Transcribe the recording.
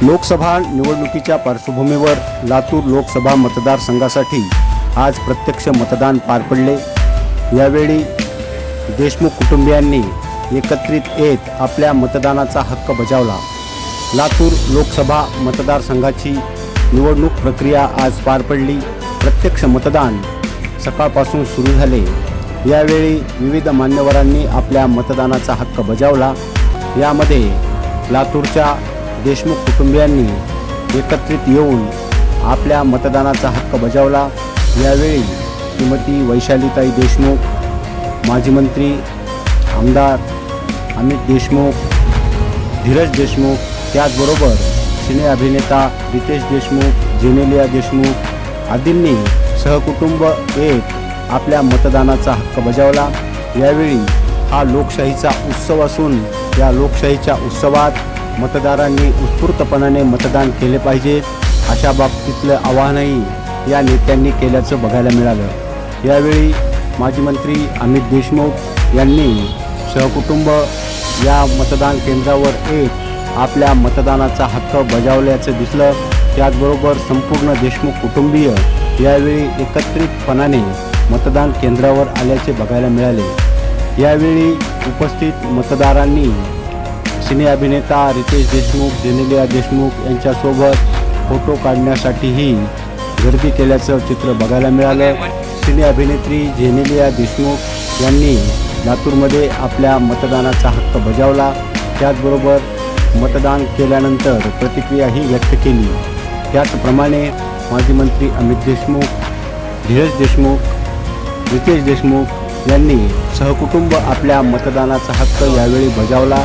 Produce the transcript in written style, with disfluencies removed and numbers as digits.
लोकसभा निवडणुकीच्या पार्श्वभूमीवर लातूर लोकसभा मतदारसंघासाठी आज प्रत्यक्ष मतदान पार पडले। यावेळी देशमुख कुटुंबियांनी एकत्रित येत आपल्या मतदानाचा हक्क बजावला। लातूर लोकसभा मतदारसंघाची निवडणूक प्रक्रिया आज पार पडली। प्रत्यक्ष मतदान सकाळपासून सुरू झाले। यावेळी विविध मान्यवरांनी आपल्या मतदानाचा हक्क बजावला। यामध्ये लातूरच्या देशमुख कुटुंबियांनी एकत्रित येऊन आपल्या मतदानाचा हक्क बजावला। यावेळी श्रीमती वैशालीताई देशमुख, माजी मंत्री आमदार अमित देशमुख, धीरज देशमुख, त्याचबरोबर सिने अभिनेता रितेश देशमुख, जेनेलिया देशमुख आदींनी सहकुटुंब येत आपल्या मतदानाचा हक्क बजावला। यावेळी हा लोकशाहीचा उत्सव असून या लोकशाहीच्या उत्सवात मतदारांनी उत्स्फूर्तपणाने मतदान केले पाहिजे, अशा बाबतीतलं आवाहनही या नेत्यांनी केल्याचं बघायला मिळालं। यावेळी माजी मंत्री अमित देशमुख यांनी सहकुटुंब या मतदान केंद्रावर येत आपल्या मतदानाचा हक्क बजावल्याचं दिसलं। त्याचबरोबर संपूर्ण देशमुख कुटुंबीय यावेळी एकत्रितपणाने मतदान केंद्रावर आल्याचे बघायला मिळाले। यावेळी उपस्थित मतदारांनी सिने अभिनेता रितेश देशमुख, जेनेलिया देशमुख यांच्यासोबत फोटो काढण्यासाठीही गर्दी केल्याचं चित्र बघायला मिळालं। सिने अभिनेत्री जेनेलिया देशमुख यांनी लातूरमध्ये आपल्या मतदानाचा हक्क बजावला। त्याचबरोबर मतदान केल्यानंतर प्रतिक्रियाही व्यक्त केली। त्याचप्रमाणे माजी मंत्री अमित देशमुख, धीरज देशमुख, रितेश देशमुख यांनी सहकुटुंब आपल्या मतदानाचा हक्क यावेळी बजावला।